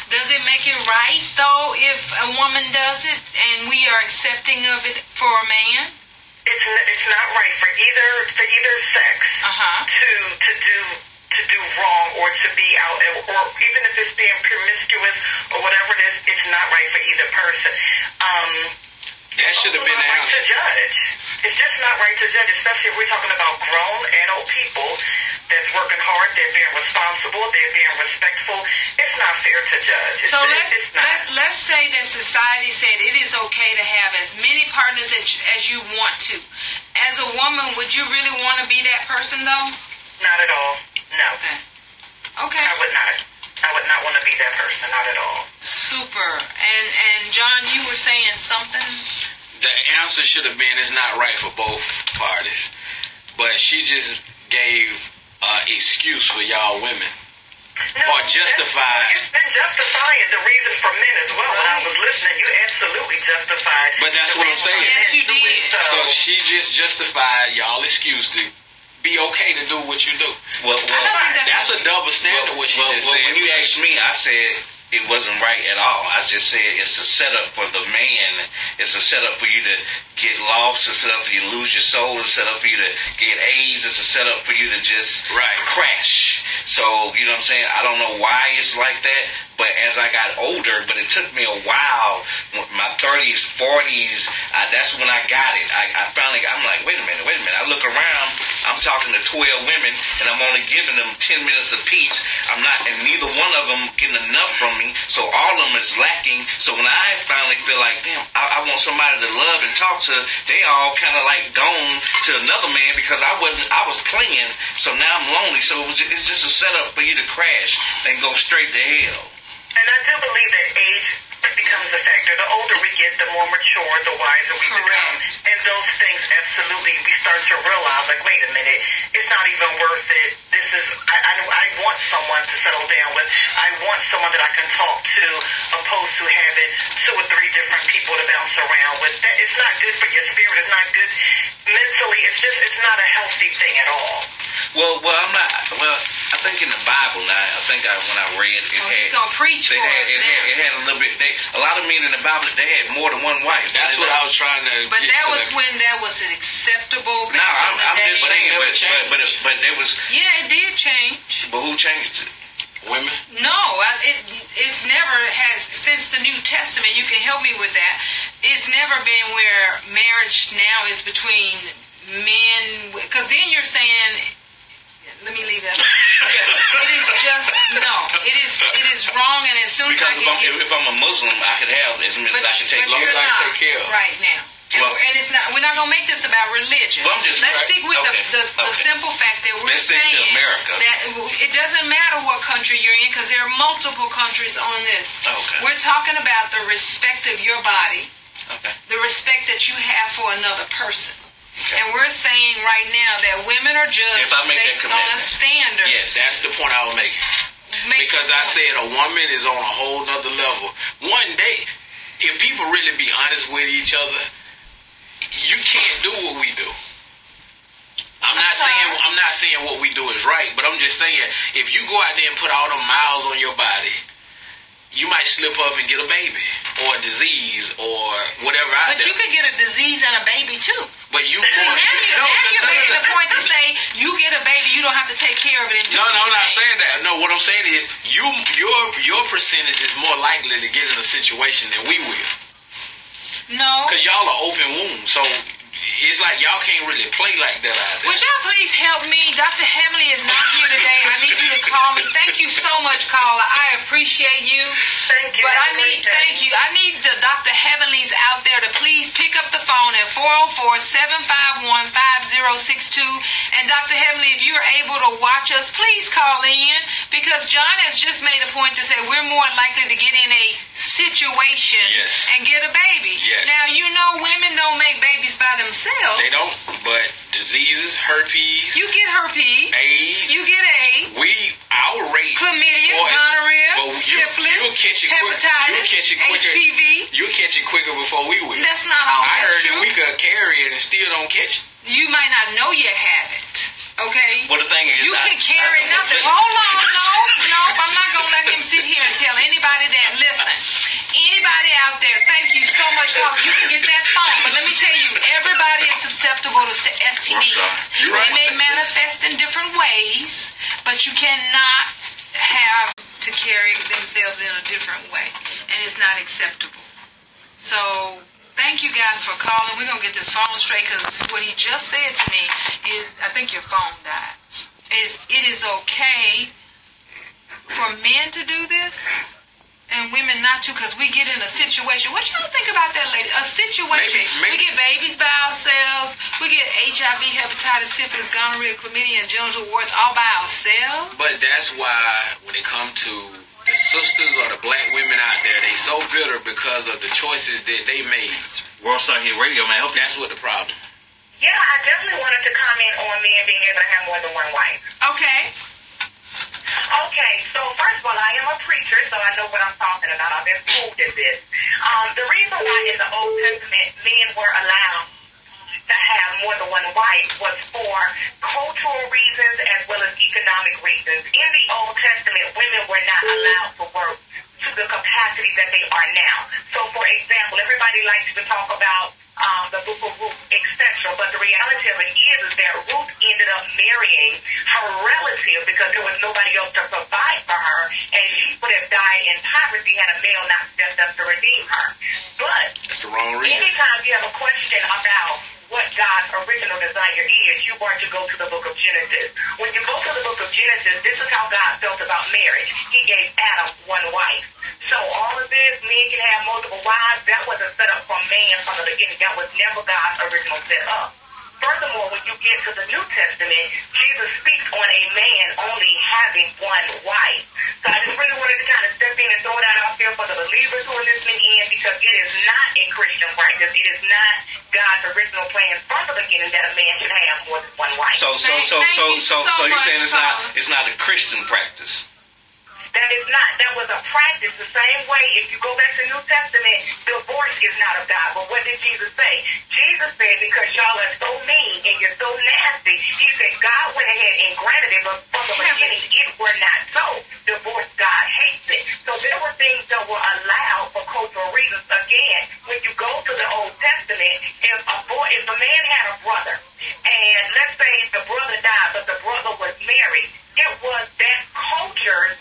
Does it make it right, though, if a woman does it and we are accepting of it for a man? It's not right for either sex to do wrong or to be out, or even if it's being promiscuous or whatever it is, it's not right for either person. That should have been the answer. To judge. It's just not right to judge, especially if we're talking about grown adult people that's working hard, they're being responsible, they're being respectful. It's not fair to judge. So let's say that society said it is okay to have as many partners as you want to. As a woman, would you really want to be that person, though? Not at all. No. Okay. I would not. I would not want to be that person. Not at all. Super. And John, you were saying something? The answer should have been it's not right for both parties. But she just gave excuse for y'all women. No, or justified. It's been justifying the reason for men as well. Right. When I was listening, you absolutely justified. But that's what I'm saying. Yes, you did. So she just justified y'all excuse to be okay to do what you do. Well, that's a double standard. What she just said. When you asked me, I said it wasn't right at all. I just said it's a setup for the man. It's a setup for you to get lost. It's a setup for you to lose your soul. It's a setup for you to get AIDS. It's a setup for you to just crash. So, you know what I'm saying? I don't know why it's like that, but as I got older, but it took me a while, my 30s, 40s, that's when I got it. I finally, I'm like, wait a minute. I look around, I'm talking to 12 women, and I'm only giving them 10 minutes apiece. I'm not, and neither one of them getting enough from me, so all of them is lacking. So when I finally feel like, damn, I want somebody to love and talk to, they all kind of like gone to another man because I was playing, so now I'm lonely. So it's just a setup for you to crash and go straight to hell. And I do believe that age becomes a factor. The older we get, the more mature, the wiser we become. And those things, absolutely, we start to realize, like, wait a minute, it's not even worth it. This is, I want someone to settle down with. I want someone that I can talk to, opposed to having 2 or 3 different people to bounce around with. That, it's not good for your spirit. It's not good mentally. It's not a healthy thing at all. Well, I think in the Bible now, when I read it, he's gonna preach for us now. It had a little bit. A lot of men in the Bible, they had more than one wife. That's what I was trying to. But that was when that was acceptable. No, I'm just saying, but there was. Yeah, it did change. But who changed it? Women? No, it's never has since the New Testament. You can help me with that. It's never been where marriage now is between men, because then you're saying. Let me leave that. It is just no. It is wrong, and as soon as if I'm a Muslim, I could have as many as I can take. But you're not take care of right now. And it's not. We're not gonna make this about religion. Let's stick with the simple fact that we're saying that it doesn't matter what country you're in, because there are multiple countries on this. Okay. We're talking about the respect of your body, the respect that you have for another person. Okay. And we're saying right now that women are judged based on a standard. Yes, that's the point I was making. Because I said a woman is on a whole nother level. One day, if people really be honest with each other, you can't do what we do. I'm not saying what we do is right, but I'm just saying if you go out there and put all them miles on your body, you might slip up and get a baby or a disease or whatever. But you could get a disease and a baby too. But you now you're making the point to say you get a baby, you don't have to take care of it. And I'm not saying that. No, what I'm saying is your percentage is more likely to get in a situation than we will. No, because y'all are open wombs. So it's like y'all can't really play like that out there. Would y'all please help me? Dr. Heavenly is not here today. I need you to call me. Thank you so much, caller. I appreciate you. Thank you. But I need the Dr. Heavenlies out there to please pick up the phone at 404-751-5062. And Dr. Heavenly, if you're able to watch us, please call in, because John has just made a point to say we're more likely to get in a situation and get a baby. Yes. Now, you know women don't make babies by themselves. They don't, but diseases, herpes. You get herpes. AIDS. You get AIDS. Our rate. Chlamydia, gonorrhea, syphilis, hepatitis, HPV. You'll catch it quicker before we will. That's not always I heard true. that we could carry it and still don't catch it. You might not know you have it. Okay? Well, the thing is, you can carry nothing. Hold on. No. I'm not going to let him sit here and tell anybody that. Listen, anybody out there, thank you so much, Carl. You can get that phone. But let me tell you, everybody is susceptible to STDs. You're right. They may manifest in different ways, but you cannot have to carry themselves in a different way. And it's not acceptable. So thank you guys for calling. We're going to get this phone straight, because what he just said to me is, I think your phone died, it is okay for men to do this and women not to, because we get in a situation. What y'all think about that, lady? A situation. Maybe. We get babies by ourselves. We get HIV, hepatitis, syphilis, gonorrhea, chlamydia, and genital warts all by ourselves. But that's why when it comes to the sisters or the black women out there, they so bitter because of the choices that they made. World Star Hit Radio, man. That's what the problem. Yeah, I definitely wanted to comment on men being able to have more than one wife. Okay. Okay, so first of all, I am a preacher, so I know what I'm talking about. I've been schooled in this. The reason why in the Old Testament men were allowed to have more than one wife was for cultural reasons as well as economic reasons. In the Old Testament, women were not allowed to work to the capacity that they are now. So, for example, everybody likes to talk about the book of Ruth, etc. But the reality of it is that Ruth ended up marrying her relative because there was nobody else to provide for her, and she would have died in poverty had a male not stepped up to redeem her. But that's the wrong reason. Anytime you have a question about what God's original desire is, you are to go to the book of Genesis. When you go to the book of Genesis, this is how God felt about marriage. He gave Adam one wife. So all of this, men can have multiple wives, that wasn't set up for man from the beginning. That was never God's original setup. Furthermore, when you get to the New Testament, Jesus speaks on a man only having one wife. So I just really wanted to kind of step in and throw that out there for the believers who are listening in, because it is not a Christian practice. It is not God's original plan from the beginning that a man should have more than one wife. So you're saying it's not a Christian practice? That is not. That was a practice. The same way, if you go back to the New Testament, divorce is not of God. But what did Jesus say? Jesus said, because y'all are so mean and you're so nasty, he said God went ahead and granted it, but from the beginning, it were not so. Divorce, God hates it. So there were things that were allowed for cultural reasons. Again, when you go to the Old Testament, if a man had a brother, and let's say the brother died, but the brother was married, it was that culture's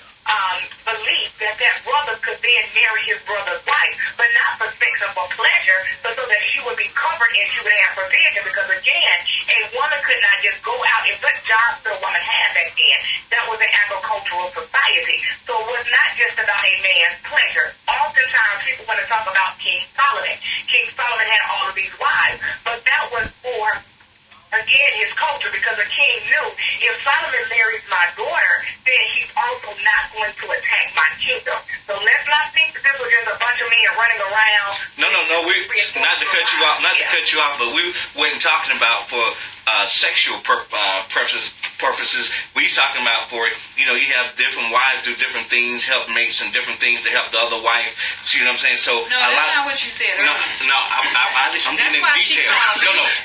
belief that brother could then marry his brother's wife, but not for sex or for pleasure, but so that she would be covered and she would have provision. Because again, a woman could not just go out and what jobs could a woman have back then? That was an agricultural society. So it was not just about a man's pleasure. Oftentimes people want to talk about King Solomon. King Solomon had all of these wives, but that was for, again, his culture, because a king knew if Solomon marries my daughter, then he's also not going to attack my kingdom. So let's not think that this was just a bunch of men running around. No. Not to cut you off, but we weren't talking about for sexual purposes. We talking about for, you have different wives do different things, help mates and different things to help the other wife. See what I'm saying? So no, that's not what you said. No, I'm getting in detail.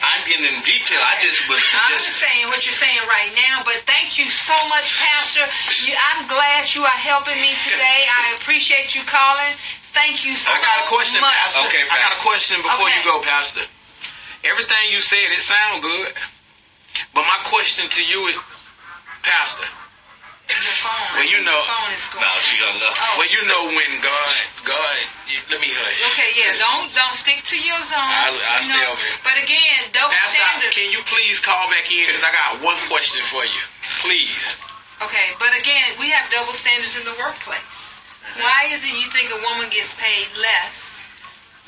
I'm getting in detail. I understand what you're saying right now, but thank you so much, Pastor. I'm glad you are helping me today. I appreciate you calling. Thank you so much. I got a question, Pastor. Okay, Pastor. I got a question before you go, Pastor. Everything you said, it sounds good. But my question to you is, Pastor, Your phone. Well, you know. Your phone is going. No, she don't know. Oh. Well, you know when let me hush. Okay, yeah, don't stick to your zone. I'll stay over here. But again, double Pastor, standard. can you please call back in? Because I got one question for you. Please. Okay, but again, we have double standards in the workplace. Why is it you think a woman gets paid less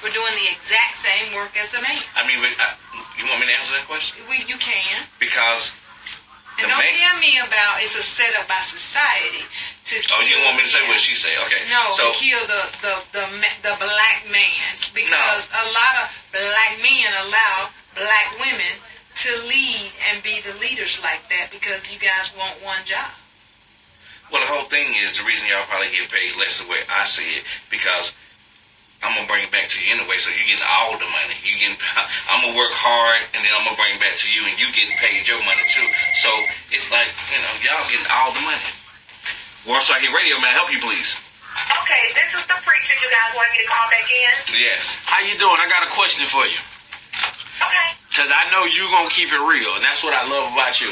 for doing the exact same work as a man? I mean, you want me to answer that question? You can. Because And don't tell me about it's a setup by society to kill. Oh, you want me to say what she said? Okay. No, So, to kill the black man, because a lot of black men allow black women to lead and be the leaders like that because you guys want one job. well, the whole thing is the reason y'all probably get paid less the way I see it, because I'm gonna bring it back to you anyway. So you getting all the money. I'm gonna work hard, and then I'm gonna bring it back to you, and you getting paid your money too. So it's like, y'all getting all the money. Warsaw Radio, man, help you please. Okay, this is the preacher. You guys want me to call back in? Yes. How you doing? I got a question for you. Okay. Because I know you going to keep it real, and that's what I love about you.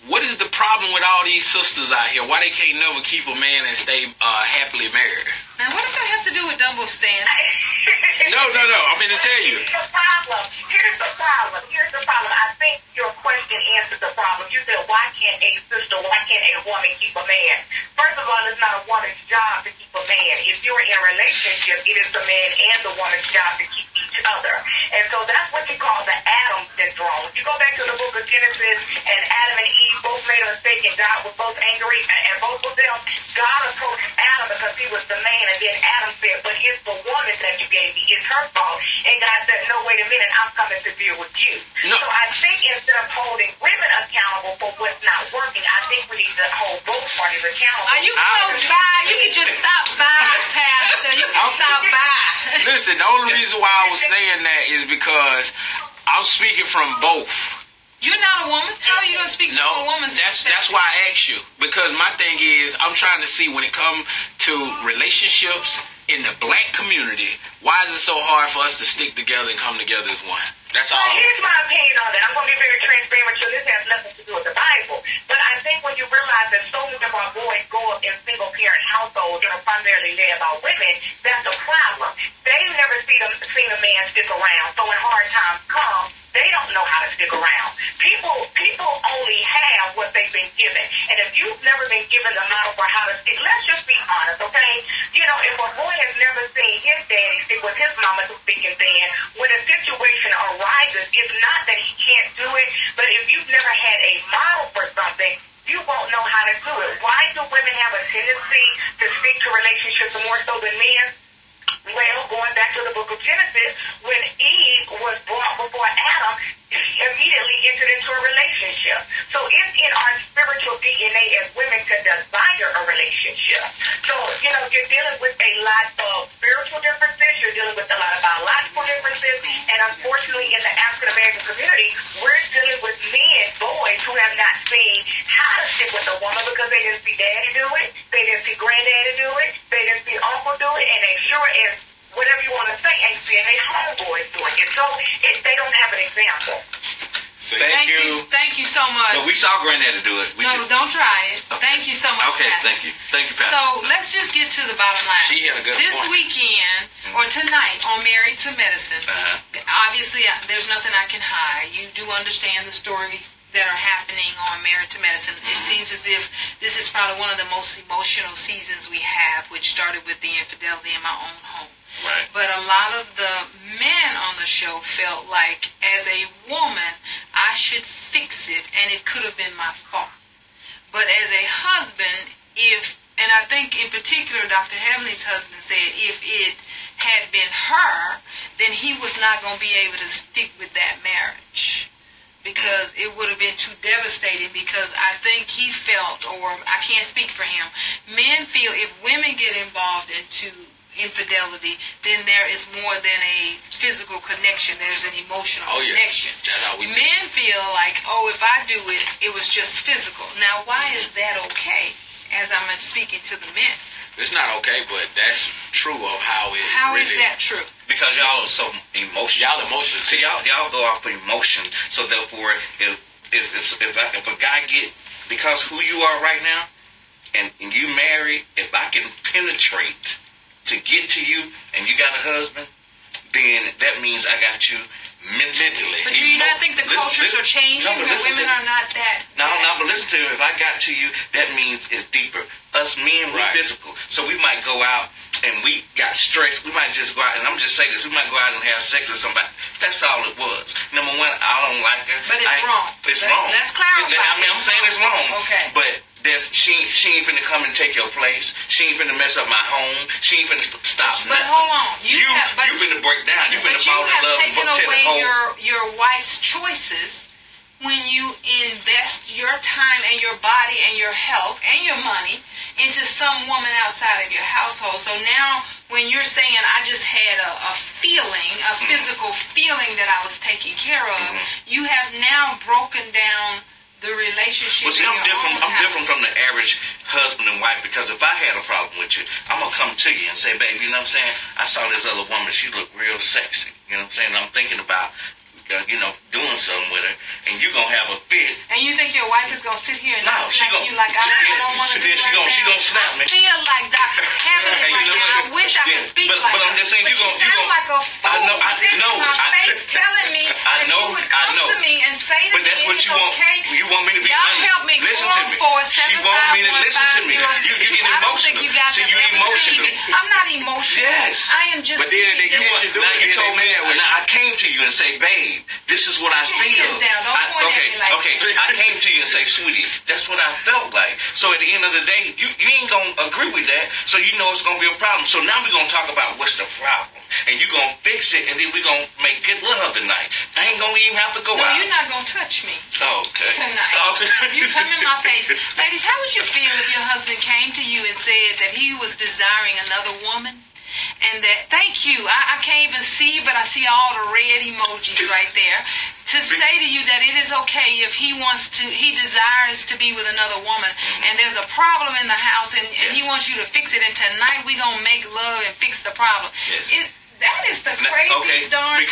What is the problem with all these sisters out here? Why they can't never keep a man and stay happily married? Now, what does that have to do with double standard? No. I'm going to tell you. Here's the problem. I think your question answers the problem. You said, why can't a woman keep a man? First of all, it's not a woman's job to keep a man. If you're in a relationship, it is the man and the woman's job to keep each other. And so that's what you call the Adam syndrome. If you go back to the book of Genesis, and Adam and Eve both made a mistake, and God was both angry, and both of them, God approached Adam because he was the man, and then Adam said, but it's the woman that you gave me. It's her fault. And God said, no, wait a minute, I'm coming to deal with you. No. So I think instead of holding women accountable for what's not working, I think we need to hold both parties accountable. Are you close by? You can just stop by, Pastor. You can stop by. Listen, the only reason why I was saying that is because I'm speaking from both. You're not a woman. How are you going to speak No, for a woman's that's why I asked you. Because my thing is, I'm trying to see when it comes to relationships in the black community, why is it so hard for us to stick together and come together as one? That's all. Here's my opinion on that. I'm going to be very transparent with you. This has nothing to do with the Bible. But I think when you realize that so many of our boys grow up in single-parent households that are primarily led by women, that's a problem. They've never seen a man stick around. So when hard times come, they don't know how to stick around. People only have what they've been given. And if you've never been given the model for how to stick, let's just be honest, okay? If a boy has never seen his daddy stick with his mama to stick and then, when a situation arises, it's not that he can't do it, but if you've never had a model for something, you won't know how to do it. Why do women have a tendency to stick to relationships more so than men? Well, going back to the book of Genesis, when Eve was brought before Adam, she immediately entered into a relationship. So it's in our spiritual DNA as women to desire a relationship. So, you're dealing with a lot of spiritual differences, you're dealing with a lot of biological differences, and unfortunately in the African American community, we're dealing with men, boys, who have not seen how to stick with a woman because they didn't see daddy do it, they didn't see granddaddy do it, they didn't see uncle do it, and they sure as whatever you want to say ain't seeing their homeboys doing it. So they don't have an example. Thank you. Thank you so much. No, we saw Granddaddy do it. Don't try it. Okay. Thank you so much, Okay, Pastor. thank you. Thank you, Pastor. So let's just get to the bottom line. She had a good This point. weekend or tonight on Married to Medicine, Uh-huh. obviously there's nothing I can hide. You do understand the stories that are happening on Married to Medicine. It seems as if this is probably one of the most emotional seasons we have, which started with the infidelity in my own home. Right. But a lot of the men on the show felt like, as a woman, I should fix it, and it could have been my fault. But as a husband, and I think in particular Dr. Heavenly's husband said, if it had been her, then he was not going to be able to stick with that marriage. Because it would have been too devastating, because I think he felt, or I can't speak for him, men feel if women get involved into infidelity, then there is more than a physical connection. There's an emotional connection. That's how we Men feel like, if I do it, it was just physical. Now, why is that okay? As I'm speaking to the men. It's not okay, but that's true of how it How really is that true? Because y'all are so emotional. Y'all emotional. See, y'all go off of emotion. So therefore, if a guy get, because who you are right now, and you married, if I can penetrate to get to you and you got a husband, then that means I got you mentally. But do you not think the cultures are changing? No, that women are not that? No, but listen to me. If I got to you, that means it's deeper. Us men, we're physical. So we might go out and we got stressed. We might just go out, and I'm just saying this, we might go out and have sex with somebody. That's all it was. Number one, I don't like her. But it's wrong. It's wrong. Let's clarify. I'm saying it's wrong. Okay. But she ain't finna come and take your place. She ain't finna mess up my home. She ain't finna stop nothing. But hold on. You finna break down. You finna fall in love and taken away whole. your wife's choices when you invest your time and your body and your health and your money into some woman outside of your household. So now when you're saying I just had a feeling, a physical feeling that I was taken care of, you have now broken down the relationship. Well, see, I'm different from the average husband and wife, because if I had a problem with you, I'm gonna come to you and say, babe, you know what I'm saying? I saw this other woman, she looked real sexy. You know what I'm saying? I'm thinking about doing something with her, and you're gonna have a fit. And you think your wife is gonna sit here and slap you like I don't want to do she gonna slap me. I feel like Dr. Heavenly right now. I wish I could speak like that. But I'm just saying, you sound like a fool sitting in my face telling me that you would come to me and say to me it's okay. You want me to be Y'all honest. help me. Listen to me. She want me to listen to me. You get emotional. See, you emotional. I'm not emotional. Yes. I am just. But then they catch you doing it. You told me. Now I came to you and say, babe, this is what I feel. I came to you and say, sweetie, that's what I felt like. So at the end of the day, you ain't gonna agree with that, so you know it's gonna be a problem. So now we're gonna talk about what's the problem, and you're gonna fix it, and then we're gonna make good love tonight. I ain't gonna even have to go out. No, you're not gonna touch me. Okay. Tonight. You come in my face. Ladies, how would you feel if your husband came to you and said that he was desiring another woman? And that, thank you, I can't even see, but I see all the red emojis right there. To say to you that it is okay if he desires to be with another woman, and there's a problem in the house, and he wants you to fix it, and tonight we're going to make love and fix the problem. Yes. That is the craziest darn thing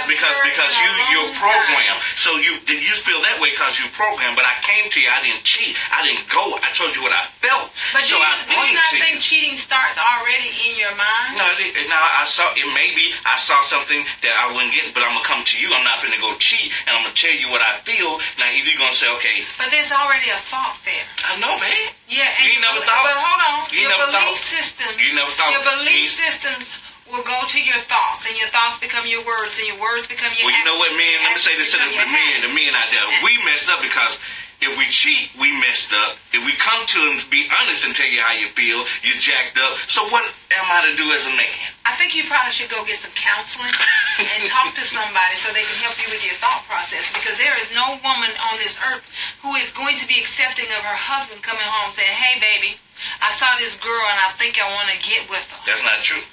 because you're programmed. So you feel that way because you programmed. But I came to you. I didn't cheat. I didn't go. I told you what I felt. But do you not think cheating starts already in your mind? No, I saw it. Maybe I saw something that I wouldn't get, but I'm gonna come to you. I'm not gonna go cheat, and I'm gonna tell you what I feel. Now, if you're gonna say, okay, but there's already a thought there. I know, man. Yeah, and you never thought. But hold on, you your never belief thought. systems. You never thought. Your belief systems will go to your thoughts, and your thoughts become your words, and your words become your actions. Well, you know what, men? Let me say this to the men out there. We messed up because if we cheat, we messed up. If we come to them to be honest and tell you how you feel, you jacked up. So what am I to do as a man? I think you probably should go get some counseling and talk to somebody so they can help you with your thought process, because there is no woman on this earth who is going to be accepting of her husband coming home saying, hey, baby, I saw this girl and I think I want to get with her. That's not true.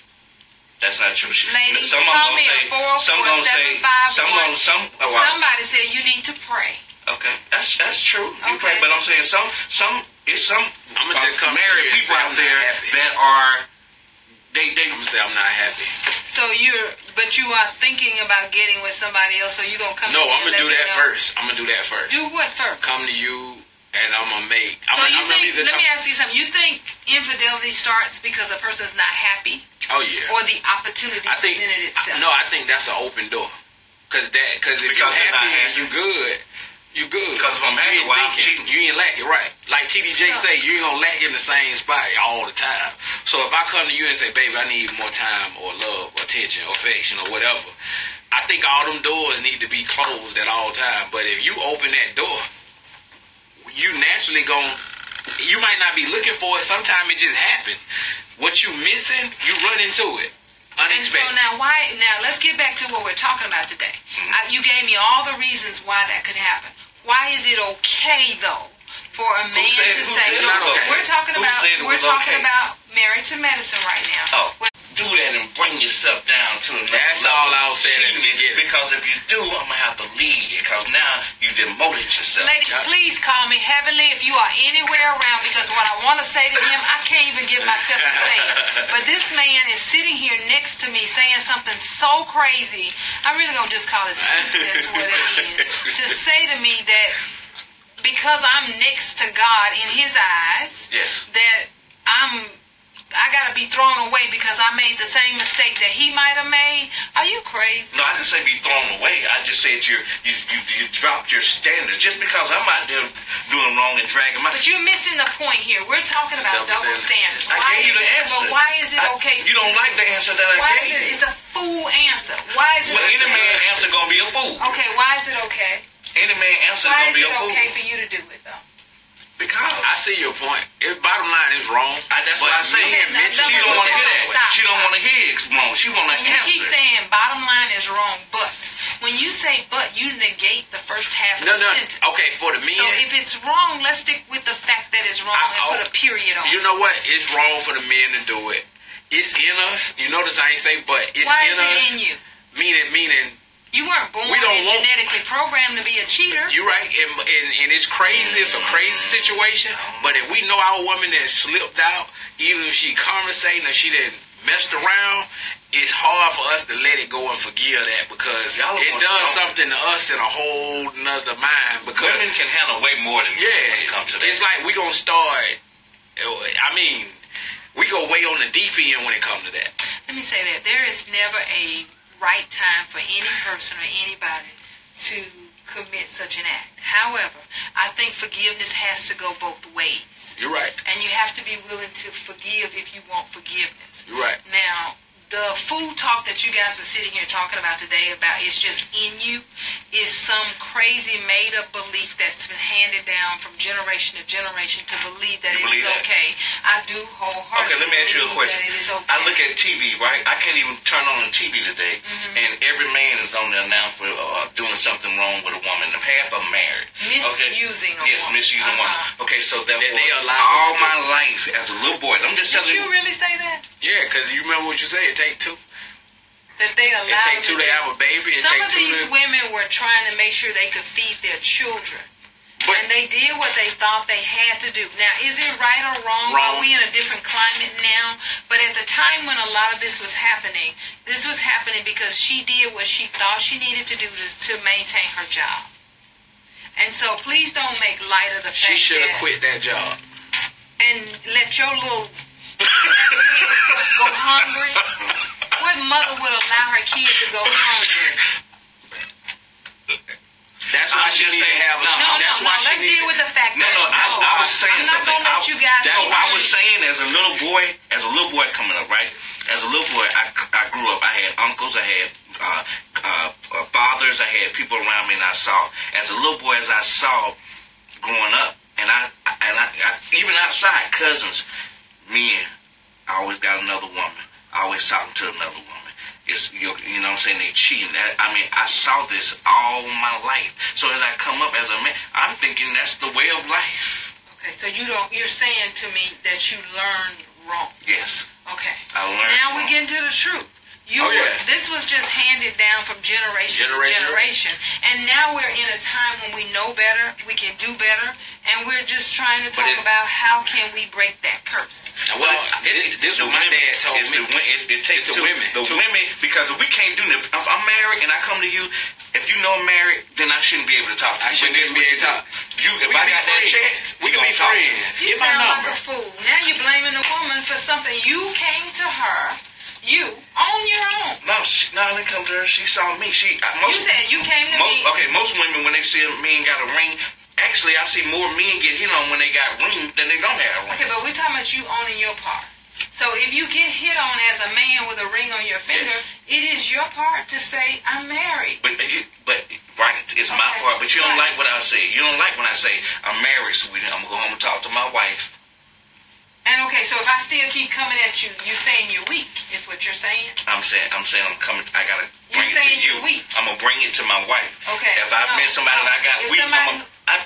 That's not true. Ladies, call me at 44751. Somebody said you need to pray. Okay, that's true. You Okay. pray, but I'm saying some I'm gonna just come married people out there that are I'm gonna say I'm not happy. So you are thinking about getting with somebody else. So you gonna come? No, to me I'm gonna do that first. I'm gonna do that first. Do what first? Come to you, and I'm gonna make. Let me ask you something. You think infidelity starts because a person's not happy? Oh yeah. Or the opportunity presented itself? No, I think that's an open door. Because if you're happy and you good. You good. Because if I'm happy, why I'm cheating? You ain't lacking, right? Like TDJ say, you ain't gonna lack in the same spot all the time. So if I come to you and say, baby, I need more time or love or attention or affection or whatever, I think all them doors need to be closed at all times. But if you open that door, you naturally you might not be looking for it. Sometimes it just happen. What you missing, you run into it. Unexpected. And so now let's get back to what we're talking about today. You gave me all the reasons why that could happen. Why is it okay though for a man to say? We're talking about Married to Medicine right now. Do that and bring yourself down to another That's level. all I was saying. Because if you do, I'm gonna have to leave you. Because now you demoted yourself. Ladies, please call me Heavenly if you are anywhere around. Because what I want to say to him, I can't even get myself to say it. But this man is sitting here next to me saying something so crazy. I'm really gonna just call it stupid. That's what it is. To say to me that because I'm next to God in His eyes, Yes. that I gotta be thrown away because I made the same mistake that he might have made? Are you crazy? No, I didn't say be thrown away. I just said you dropped your standards just because I'm out there doing wrong and dragging my. But you're missing the point here. We're talking about double standards. I gave you the answer. But why is it okay? You don't like the answer that I gave you. It's a fool answer. Why is it? Well, okay? any man answer gonna be a fool. Okay, why is it okay? Any man answer Why gonna be a fool. is it okay for you to do it though? Because I see your point. Bottom line is wrong. That's what I say. She don't want to hear that. She don't want to hear it's wrong. She want to answer. You keep saying bottom line is wrong, but when you say but, you negate the first half of the sentence. Okay, for the men. So if it's wrong, let's stick with the fact that it's wrong and put a period on it. You know what? It's wrong for the men to do it. It's in us. You notice I ain't say but. It's Why in is us. it in you? Meaning. You weren't born and genetically programmed to be a cheater. You're right, and it's crazy. It's a crazy situation. But if we know our woman that slipped out, even if she conversating or she done messed around, it's hard for us to let it go and forgive that because it does something to us in a whole nother mind. Because women can handle way more than men when it comes to that. It's like we gonna start. I mean, we go way on the deep end when it comes to that. Let me say that there is never a right time for any person or anybody to commit such an act. However, I think forgiveness has to go both ways. You're right. And you have to be willing to forgive if you want forgiveness. You're right. Now, the food talk that you guys were sitting here talking about today about it's just in you is some crazy made-up belief that's been handed down from generation to generation to believe that it is okay. I do wholeheartedly Okay, let me ask you a question. that it is okay. I look at TV, right? I can't even turn on the TV today, and every man is on there now for doing something wrong with a woman. Half of them married. Misusing a woman. Yes, misusing a woman. Okay, so therefore, They all my life as a little boy, I'm just telling Did you. you really say that? Yeah, because you remember what you said. It take two. That they allowed It take two to have a baby. It Some take of two these to... women were trying to make sure they could feed their children. But- And they did what they thought they had to do. Now, is it right or wrong? Are we in a different climate now? But at the time when a lot of this was happening because she did what she thought she needed to do to maintain her job. And so please don't make light of the fact that... She should have quit that job. And let your little go hungry. What mother would allow her kid to go hungry? That's why she need to have a... No, let's deal with the fact that... I was saying something. I'm not going to let you guys... That's what I was saying as a little boy coming up, right? As a little boy, I grew up. I had uncles, I had fathers, I had people around me, and I saw. As a little boy, as I saw growing up, and I even outside, cousins, men, I always got another woman. I always talking to another woman. It's, you know what I'm saying, they cheating. I mean, I saw this all my life. So as I come up as a man, I'm thinking that's the way of life. Okay, so you're saying to me that you learned wrong. Yes. Okay. I learned Now wrong. we get into the truth. This was just handed down from generation to generation. And now we're in a time when we know better, we can do better, and we're just trying to talk about how can we break that curse. Well, this is what my dad told me. It takes the women. The women, because if we can't do it, if I'm married and I come to you, if you know I'm married, then I shouldn't be able to talk to you. I shouldn't be able to talk. If I got that chance, we can be friends. You Get my sound number. like a fool. Now you're blaming the woman for something you came to her. You on your own. No, I didn't come to her. She saw me. You said you came to me. Okay, most women when they see a man got a ring, actually I see more men get hit on when they got rings than they don't have a ring. Okay, but we're talking about you owning your part. So if you get hit on as a man with a ring on your finger, it is your part to say I'm married. But right, it's my part. But you don't like what I say. You don't like when I say I'm married, sweetie. I'm gonna go home and talk to my wife. And okay, so if I still keep coming at you, you're saying you're weak, is what you're saying? I'm saying I'm coming. I gotta bring You're it to saying you. you're weak. I'm gonna bring it to my wife. Okay. If I met somebody that I got weak, somebody... I'm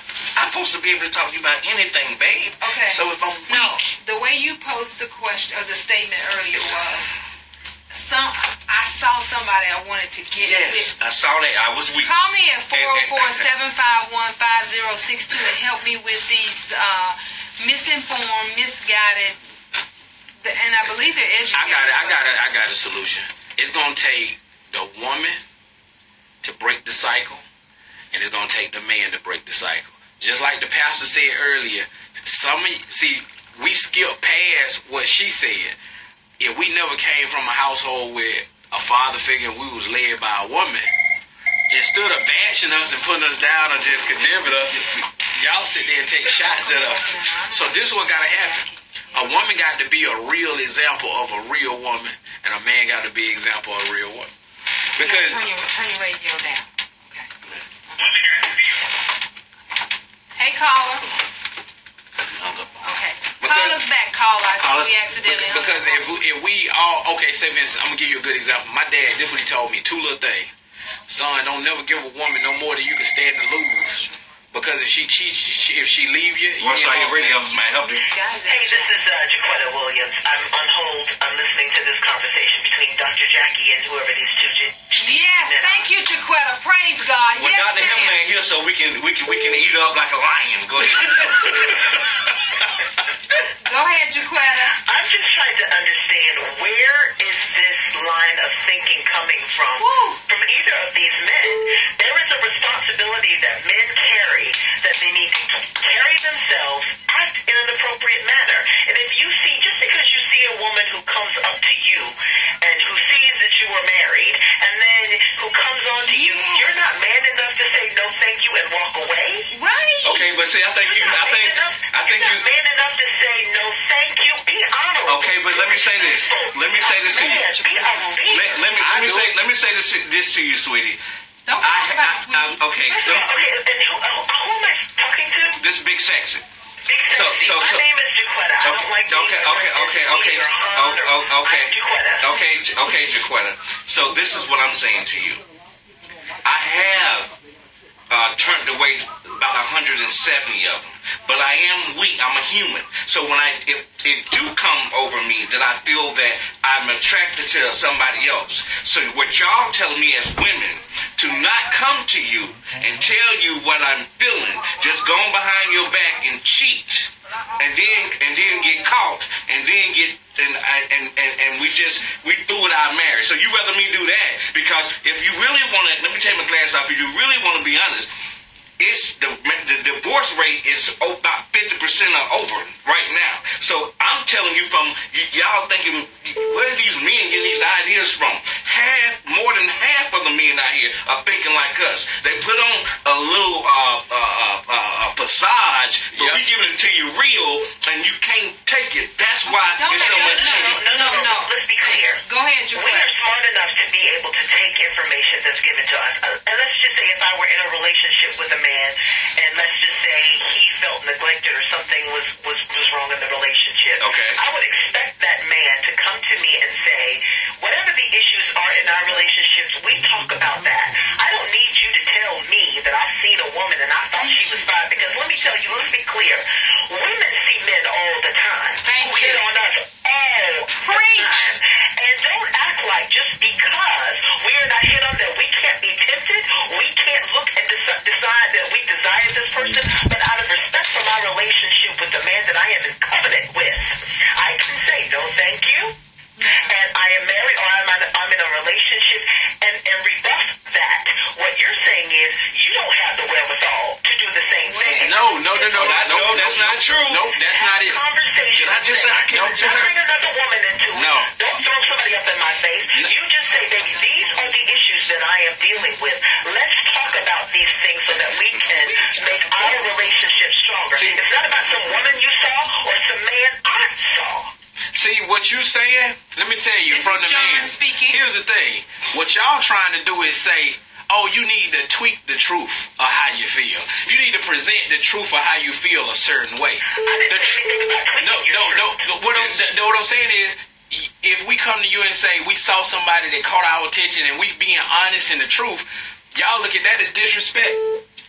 supposed to be able to talk to you about anything, babe. Okay. So if I'm weak, no, the way you posed the question or the statement earlier was, I saw somebody I wanted to get with. Yes, I saw that. I was weak. Call me at 404-751-5062 and help me with these misinformed, misguided, and I believe they're educated. I got a solution. It's gonna take the woman to break the cycle, and it's gonna take the man to break the cycle. Just like the pastor said earlier, we skip past what she said. If we never came from a household with a father figure and we was led by a woman, instead of bashing us and putting us down or just condemning us, y'all sit there and take shots at us. So this is what gotta happen. A woman got to be a real example of a real woman, and a man got to be an example of a real woman. Because turn your radio down. Okay. Hey, caller. Okay. Call us back, caller. I think we accidentally. Because if we all, okay, say for instance, I'm gonna give you a good example. My dad, this is what he told me, 2 little things. Son, don't never give a woman no more than you can stand to lose. Because if she cheats, if she leave you, what's on your radio? May I help you? Hey, this is Jaquetta Williams. I'm on hold. I'm listening to this conversation between Dr. Jackie and whoever these two. Yes, thank you, Jaquetta. Praise God. Well, yes, Dr. Hillman here, so we can eat up like a lion. Go ahead. Go ahead, Jaquetta. I'm just trying to understand, where is this line of thinking coming from? Woo. From either of these men. There is a responsibility that men carry, that they need to carry themselves, act in an appropriate manner. And if you see, just because you see a woman who comes up to you and who sees that you were married, and then who comes on to you, you're not man enough to say no thank you and walk away? Right. Okay, but see, I think You're not man enough to say no thank you. Be honorable. Okay, but let me say this. Let me say this to you. Let me say this to you, sweetie. Don't talk about sweetie. Okay. And who am I talking to? This big sexy. Big Sexy. My name is Jaquetta. I don't like Okay, Jaquetta. So this is what I'm saying to you. I have turned away about 170 of them, but I am weak. I'm a human. So when if it do come over me that I feel that I'm attracted to somebody else. So what y'all telling me as women to not come to you and tell you what I'm feeling, just going behind your back and cheat, and then get caught, and then get and we threw it our marriage. So you rather me do that, because if you really want to, let me take my glass off. If you really want to be honest, it's the divorce rate is about 50% or over right now. So I'm telling you, from y'all thinking, where are these men getting these ideas from? More than half of the men out here are thinking like us. They put on a little facade, but we giving it to you real, and you can't take it. That's why there's so much cheating. No. Let's be clear. Go ahead, Jaquetta. We are smart enough to be able to take information that's given to us. And let's just say if I were in a relationship with a man, and let's just say he felt neglected or something was wrong in the relationship. Okay. I would expect that man to come to me and say, whatever the issues are in our relationships, we talk about that. I don't need you to tell me that I've seen a woman and I thought she was fine, because let me tell you, let's be clear. Women see men all the time. Thank who you. hit on us all the time. And don't act like just because we are not hit on that we can't be tempted, we can't look and decide that we desire this person, but out of respect for my relationship with the man that I am in covenant with, I can say no thank you, and I am married, or I'm in a relationship, and rebuff that. What you're saying is you don't have the wherewithal to do the same thing. No, that's not true. No, that's not it. Did I just say I can't Don't bring another woman into it. No. Don't throw somebody up in my face. No. You just say, baby, these are the issues that I am dealing with. Let's talk about these things so that we can make our relationship stronger. See, it's not about some woman you saw or some man I saw. See, what you saying, let me tell you, This from is the John man, speaking. Here's the thing. What y'all trying to do is say, oh, you need to tweak the truth of how you feel. You need to present the truth of how you feel a certain way. What I'm saying is, if we come to you and say we saw somebody that caught our attention and we being honest in the truth, y'all look at that as disrespect.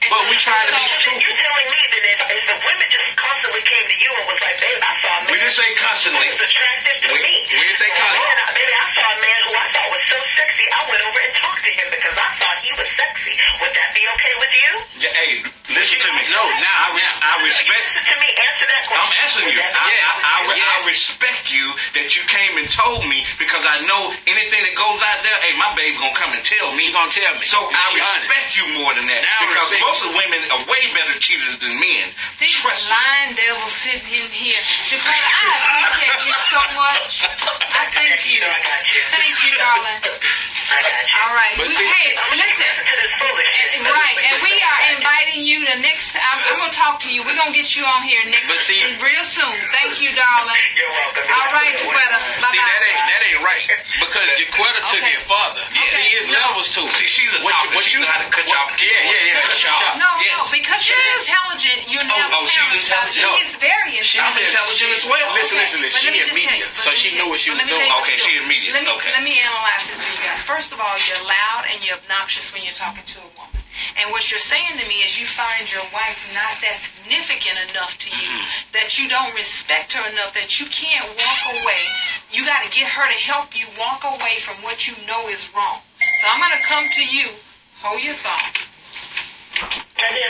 But we try to be truthful. You're telling me that if the women just constantly came to you and was like, babe, I saw a man. We didn't say constantly. Who was attractive to me. We didn't say constantly. Baby, I saw a man who I thought was so sexy, I went over and talked to him because I thought he was sexy. Would that be okay with you? Yeah, hey, listen to me. No, I respect. To me, answer that question. I'm answering you. I respect you that you came and told me, because I know anything that goes out there, hey, my baby gonna come and tell me. She gonna tell me. So I respect you more than that, because most of the women are way better cheaters than men. These lying devils sitting in here. Japan, I appreciate you so much. I thank you. I got you. Thank you, darling. I got you. All right. But Hey, listen. To this foolishness. Right, and we are inviting you to next. I'm gonna talk to you. We're gonna get you on here next, But see, real soon. Thank you, darling. You're welcome. All right, Jaquetta. See, that ain't right, because Jaquetta took Okay. it further. Okay. See, it's levels too. See, she's a talker. She knows how to cut y'all. Yeah. Cut y'all. No, Yes. no, because she's intelligent. You're now oh, she's intelligent. She is very intelligent. I'm intelligent as well. Listen. But let She me in just tell media, you- so she knew what she was let me tell doing. you what Okay, you're she doing. in media. Okay. Let me analyze this for you guys. First of all, you're loud and you're obnoxious when you're talking to a woman. And what you're saying to me is you find your wife not that significant enough to you, that you don't respect her enough, that you can't walk away. You got to get her to help you walk away from what you know is wrong. So I'm going to come to you. Hold your thought.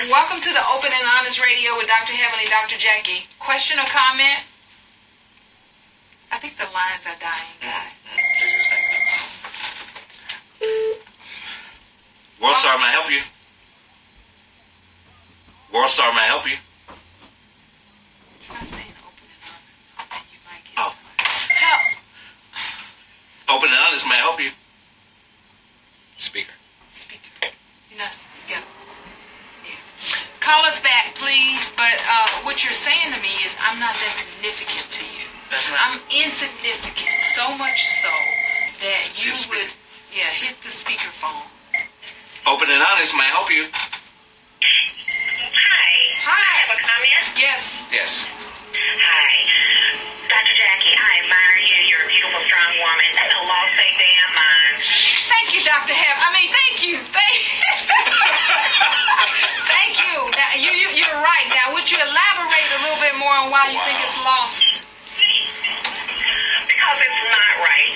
Welcome to the Open and Honest Radio with Dr. Heavenly, Dr. Jackie. Question or comment? I think the lines are dying, guys. World Star, may I help you? World Star, may I help you? Try saying open and honest, and you might get Oh. somebody. Help. Open and honest, may I help you? Speaker. Speaker. You're not together. Yeah. Call us back, please. But what you're saying to me is I'm not that significant to you. That's right. I'm insignificant, so much so that you Just would, hit the speakerphone. Open and honest, may I help you? Hi. I have a comment. Yes. Yes. Hi. Dr. Jackie, I admire you. You're a beautiful, strong woman. That don't lost a damn mind. Thank you, Dr. Hebb. Thank you. Thank you. Now, you're right. Now, would you elaborate a little bit more on why you think it's lost? Because it's not right.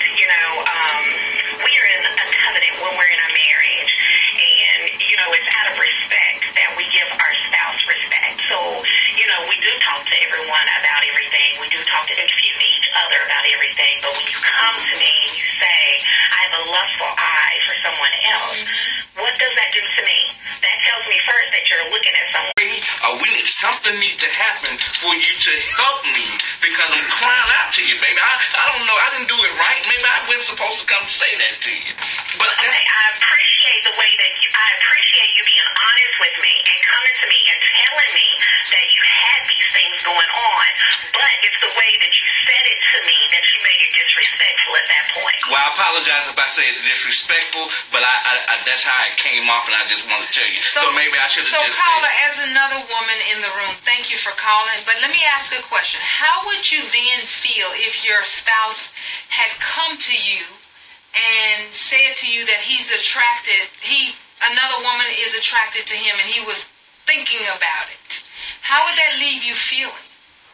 We are in a covenant when we're in a marriage. And, it's out of respect that we give our spouse respect. So, we do talk to everyone about everything. We do talk to each other about everything. But when you come to me and you say, I have a lustful eye for someone else, what does that do to me? That tells me first that you're looking at someone. Something needs to happen for you to help me, because I'm crying out to you, baby. I don't know. I didn't do it right. Maybe I wasn't supposed to come say that to you. But that's, I appreciate the way that I appreciate you being honest with me and coming to me and telling me that you had these things going on. But it's the way that you said it to me that you made it disrespectful at that point. well, I apologize if I said disrespectful, but I that's how it came off, and I just want to tell you. So maybe I should have just caller, said. as another woman in the room, thank you for calling. But let me ask a question. How would you then feel if your spouse had come to you and said to you that another woman is attracted to him and he was thinking about it? How would that leave you feeling?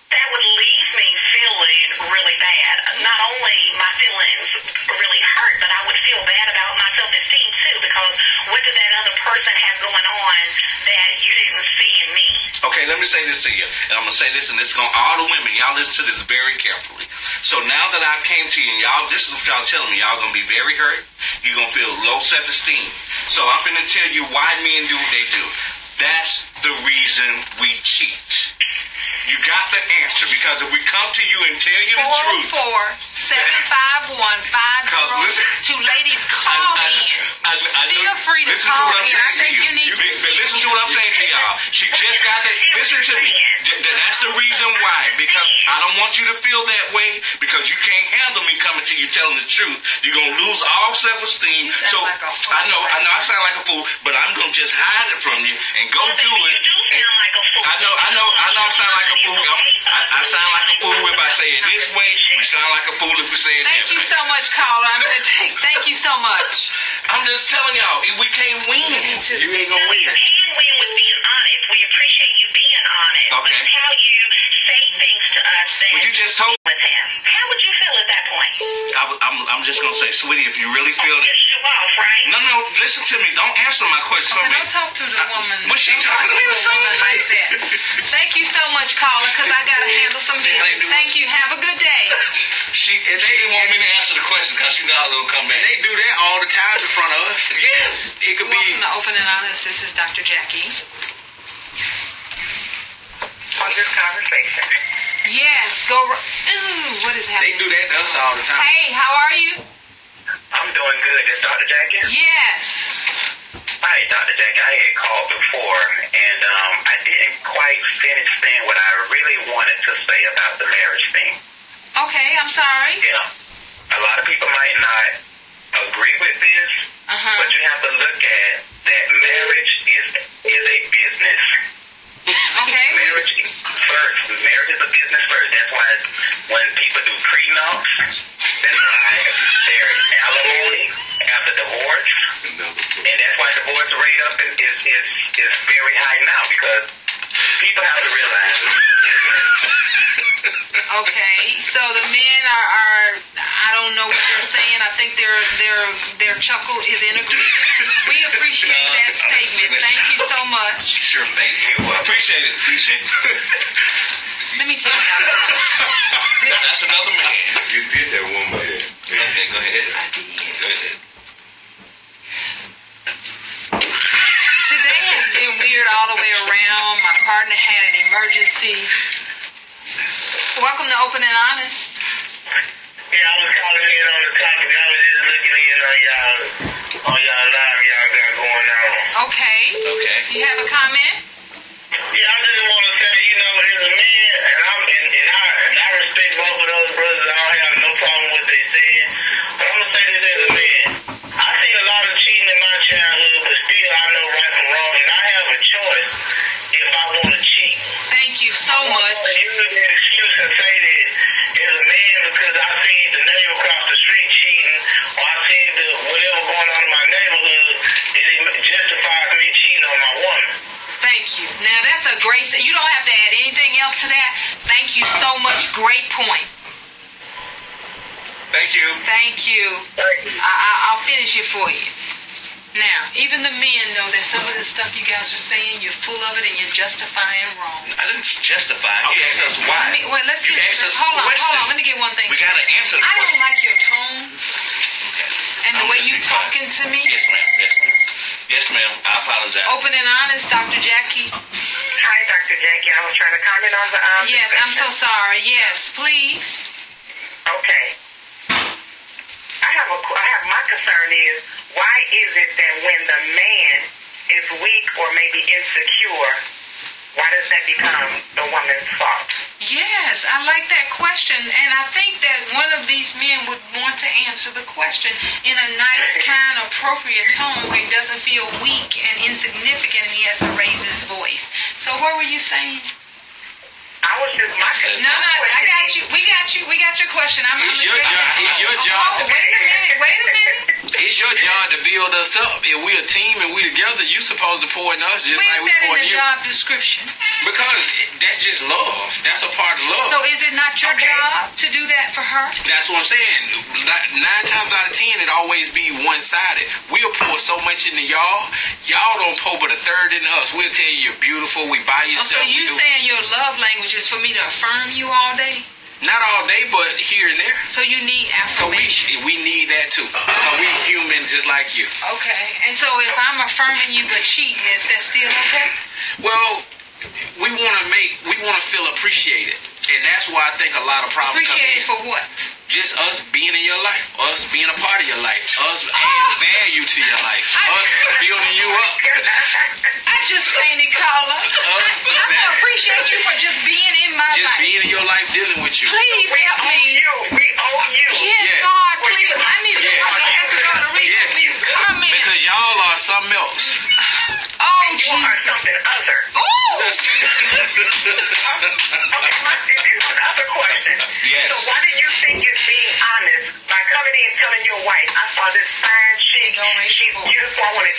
That would leave me feeling really bad. Not only my feelings really hurt, but I would feel bad about my self-esteem too, because what did that other person have going on that you didn't see in me? Okay, let me say this to you, and I'm going to say this, and this is going to all the women, y'all listen to this very carefully. So now that I came to you, and y'all, this is what y'all telling me, y'all going to be very hurt, you're going to feel low self-esteem. So I'm going to tell you why men do what they do. That's the reason we cheat. You got the answer, because if we come to you and tell you the truth. 447515062. Ladies, call in. Feel free to call in. I think you need to listen to what I'm saying to y'all. She just got that. Listen to me. That's the reason why. Because I don't want you to feel that way, because you can't handle me coming to you telling the truth. You're going to lose all self-esteem. You sound like a fool. I know I sound like a fool, but I'm going to just hide it from you and go do it. You do sound like a fool. I know I sound like a fool. I sound like a fool if I say it this way. We sound like a fool if we say it that way. Thank you so much, caller. Thank you so much. I'm just telling y'all, we can't win. You ain't gonna win. You can win with being honest. We appreciate you being honest. Okay. But how you say things to us that Well, you just told me. with him. How would you feel at that point? I'm just gonna say, sweetie, if you really feel it. Piss you off. right? No, listen to me. Don't answer my question. Okay, don't talk to the woman. Was she Don't talking to me talk the same woman like that. Thank you so much, caller, because I got to handle some business. Thank you. Have a good day. She didn't want me to answer the question because she know how it'll come back. They do that all the time in front of us. Yes. It could Welcome be. to Open and Honest. This is Dr. Jackie. On this conversation. Yes, go. Ooh, what is happening? They do that to us all the time. Hey, how are you? I'm doing good. Is Dr. Jackie? Yes. Hi, Dr. Jackie. I had called before, and I didn't quite finish saying what I really wanted to say about the marriage thing. Okay, I'm sorry. A lot of people might not agree with this, but you have to look at that marriage is a business. Okay. Marriage first. Marriage is a business first. That's why when people do prenups, that's why there's alimony after divorce, and that's why divorce rate up is very high now, because people have to realize. Okay, so the men are I don't know what they're saying. I think their chuckle is in agreement. We appreciate that statement. Thank you so much. Sure, thank you. Appreciate it. Let me tell you. That's another man. You did that one man. Okay, go ahead. Go ahead. Today has been weird all the way around. My partner had an emergency. Welcome to Open and Honest. Yeah, I was calling in on the topic. I was just looking in on y'all live y'all got going on. Okay. You have a comment? Yeah, I just want to say, as a man, and I respect both of those brothers. I don't have no problem with what they saying. But I'm gonna say this as a man. I seen a lot of cheating in my childhood, but still I know right from wrong, and I have a choice if I want to cheat. Thank you so much. Use that excuse and say that as a man, because I seen the neighbor across the street cheating, or I seen whatever going on in my neighborhood, and it justifies me cheating on my woman. Thank you. Now that's a great. You don't have to add anything else to that. Thank you so much. Great point. Thank you. Thank you. I'll finish it for you. Now, even the men know that some of the stuff you guys are saying, you're full of it and you're justifying wrong. I didn't justify. You asked us why. Let's you get. asked us Hold question. on. Let me get one thing. We gotta answer the I question. don't like your tone and the way you talking to me. Yes, ma'am. I apologize. Open and honest, Dr. Jackie. Hi, Dr. Jackie. I was trying to comment on the Yes, I'm so discussion. sorry. Yes, please. Okay. My concern is, why is it that when the man is weak or maybe insecure, why does that become the woman's fault? Yes, I like that question, and I think that one of these men would want to answer the question in a nice, kind, appropriate tone where he doesn't feel weak and insignificant and he has to raise his voice. So what were you saying? I was just No, I got you. We got your question. It's your job. It's your job. Oh, wait a minute. It's your job to build us up. If we a team and we together, you supposed to pour in us just Where's like we that pour in in the you. job description? Because that's just love. That's a part of love. So is it not your job to do that for her? That's what I'm saying. 9 times out of 10, it always be one-sided. We'll pour so much into y'all. Y'all don't pour but a third into us. We'll tell you you're beautiful. We buy you So stuff. you saying your love language is for me to affirm you all day? Not all day, but here and there. So you need So affirmation. we need that too. So we human just like you. Okay. And so if I'm affirming you but cheating, is that still okay? Well, we want to feel appreciated. And that's why I think a lot of problems Appreciated for come in. what? Just us being in your life, us being a part of your life, us adding value to your life, us building you up. I just fainted, caller. I appreciate you for just being in my Just life. being in your life, dealing with you. Please help me. We owe you. Yes, Yes. God, please. I need to Yes. put my glasses on to read Yes. these comments. Because y'all are something else. Oh, You are Jesus. something other. Ooh. Listen. Okay, this is another question. Yes. So why do you think it's being honest by coming in and telling your wife, I saw this fine chick, Don't raise she's your voice. beautiful, I want to